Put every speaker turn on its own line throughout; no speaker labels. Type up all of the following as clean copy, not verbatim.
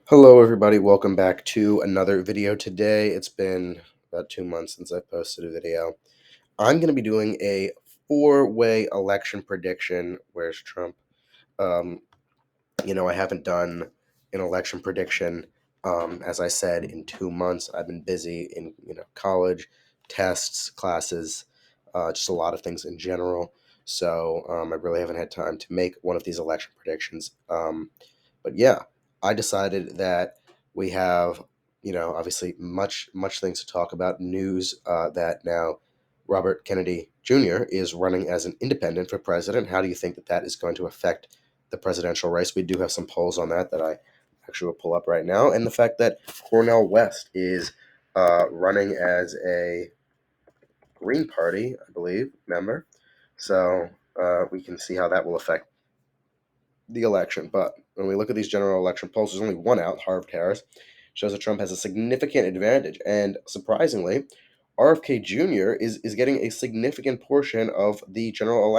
Hello, everybody. Welcome back to another video today. It's been about 2 months since I posted a video. I'm going to be doing a four-way election prediction. Where's Trump? Um, I haven't done an election prediction, as I said, in 2 months. I've been busy in, college, tests, classes, just a lot of things in general. So I really haven't had time to make one of these election predictions. But yeah, I decided that we have, obviously much things to talk about. News that now Robert Kennedy Jr. is running as an independent for president. How do you think that that is going to affect the presidential race? We do have some polls on that I actually will pull up right now, and the fact that Cornel West is running as a Green Party, I believe, member. So we can see how that will affect the election. But when we look at these general election polls, there's only one out, Harvard-Harris, shows that Trump has a significant advantage. And surprisingly, RFK Jr. is getting a significant portion of the general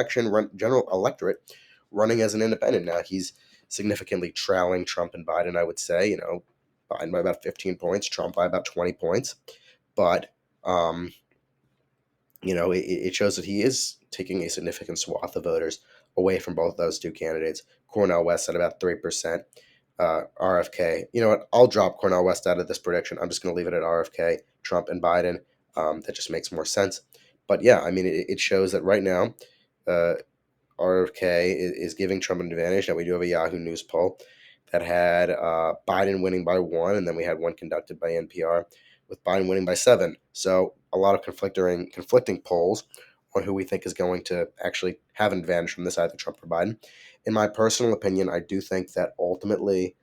electorate running as an independent. Now he's significantly trailing Trump and Biden, I would say. Biden by about 15 points, Trump by about 20 points. But um, it shows that he is taking a significant swath of voters away from both those two candidates. Cornel West at about 3%. RFK. You know what? I'll drop Cornel West out of this prediction. I'm just going to leave it at RFK, Trump, and Biden. That just makes more sense. But yeah, I mean, it shows that right now, uh, RFK is giving Trump an advantage. Now, we do have a Yahoo News poll that had Biden winning by one, and then we had one conducted by NPR with Biden winning by seven. So a lot of conflicting polls on who we think is going to actually have an advantage from this, either Trump or Biden. In my personal opinion, I do think that ultimately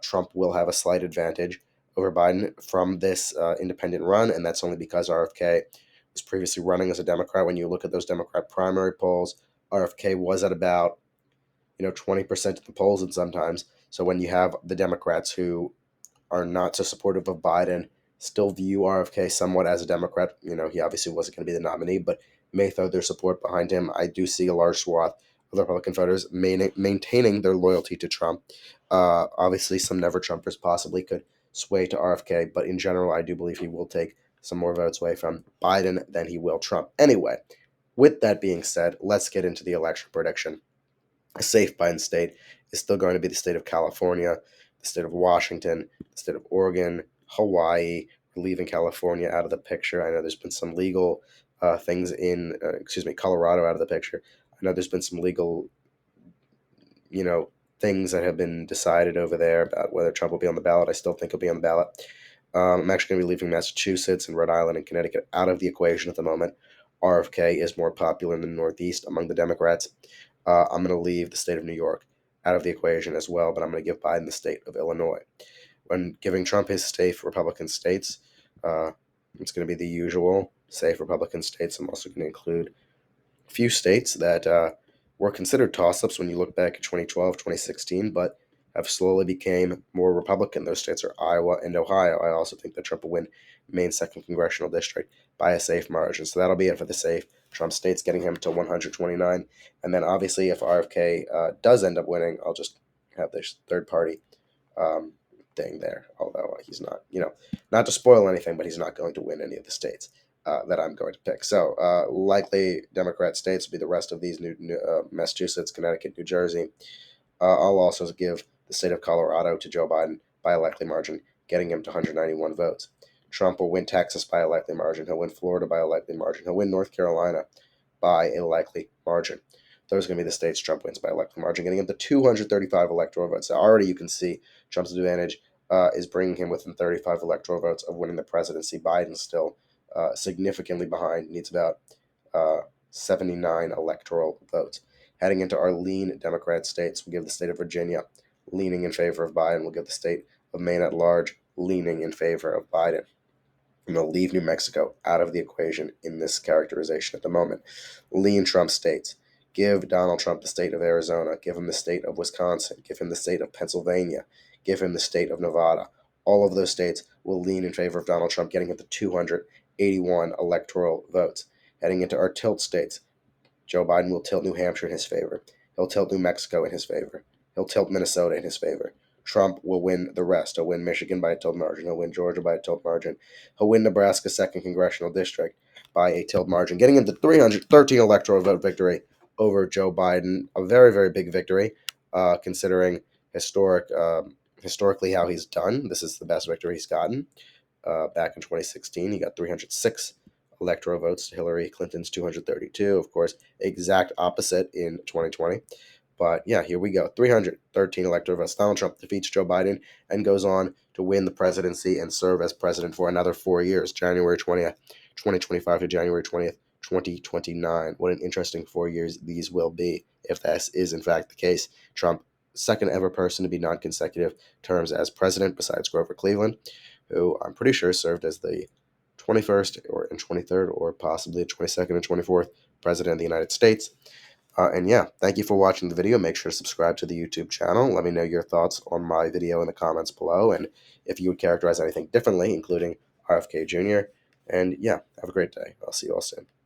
Trump will have a slight advantage over Biden from this independent run, and that's only because RFK was previously running as a Democrat. When you look at those Democrat primary polls, RFK was at about 20% of the polls, and sometimes. So when you have the Democrats who are not so supportive of Biden still view RFK somewhat as a Democrat, he obviously wasn't going to be the nominee, but may throw their support behind him. I do see a large swath of the Republican voters maintaining their loyalty to Trump. Obviously, some never Trumpers possibly could sway to RFK, but in general, I do believe he will take some more votes away from Biden than he will Trump. Anyway, with that being said, let's get into the election prediction. A safe Biden state is still going to be the state of California, the state of Washington, the state of Oregon, Hawaii. We're leaving California out of the picture. I know there's been some legal things in, Colorado out of the picture. I know there's been some legal, things that have been decided over there about whether Trump will be on the ballot. I still think he'll be on the ballot. I'm actually going to be leaving Massachusetts and Rhode Island and Connecticut out of the equation at the moment. RFK is more popular in the Northeast among the Democrats. I'm going to leave the state of New York out of the equation as well, but I'm going to give Biden the state of Illinois. When giving Trump his safe Republican states, uh, it's going to be the usual safe Republican states. I'm also going to include a few states that were considered toss-ups when you look back at 2012, 2016, but have slowly became more Republican. Those states are Iowa and Ohio. I also think that Trump will win Maine's 2nd congressional district by a safe margin. So that'll be it for the safe Trump states, getting him to 129. And then obviously, if RFK does end up winning, I'll just have this third party um, thing there. Although he's not, not to spoil anything, but he's not going to win any of the states that I'm going to pick. So likely Democrat states will be the rest of these new Massachusetts, Connecticut, New Jersey. I'll also give the state of Colorado to Joe Biden by a likely margin, getting him to 191 votes. Trump will win Texas by a likely margin. He'll win Florida by a likely margin. He'll win North Carolina by a likely margin. Those are going to be the states Trump wins by a likely margin, getting him to 235 electoral votes. So already you can see Trump's advantage is bringing him within 35 electoral votes of winning the presidency. Biden still significantly behind, needs about 79 electoral votes. Heading into our lean Democrat states, we'll give the state of Virginia leaning in favor of Biden. We'll give the state of Maine at large leaning in favor of Biden. I'm going to leave New Mexico out of the equation in this characterization at the moment. Lean Trump states. Give Donald Trump the state of Arizona. Give him the state of Wisconsin. Give him the state of Pennsylvania. Give him the state of Nevada. All of those states will lean in favor of Donald Trump, getting him to 281 electoral votes. Heading into our tilt states, Joe Biden will tilt New Hampshire in his favor. He'll tilt New Mexico in his favor. He'll tilt Minnesota in his favor. Trump will win the rest. He'll win Michigan by a tilt margin. He'll win Georgia by a tilt margin. He'll win Nebraska's 2nd congressional district by a tilt margin, getting him to 313 electoral vote victory over Joe Biden. A very, very big victory, considering historically how he's done. This is the best victory he's gotten. Back in 2016, he got 306 electoral votes to Hillary Clinton's 232. Of course, exact opposite in 2020. But yeah, here we go. 313 electoral votes. Donald Trump defeats Joe Biden and goes on to win the presidency and serve as president for another 4 years, January 20th, 2025 to January 20th, 2029. What an interesting 4 years these will be, if this is in fact the case. Trump, second ever person to be non-consecutive terms as president besides Grover Cleveland, who I'm pretty sure served as the 21st or and 23rd or possibly 22nd and 24th president of the United States. And yeah, thank you for watching the video. Make sure to subscribe to the YouTube channel. Let me know your thoughts on my video in the comments below, and if you would characterize anything differently, including RFK Jr. And yeah, have a great day. I'll see you all soon.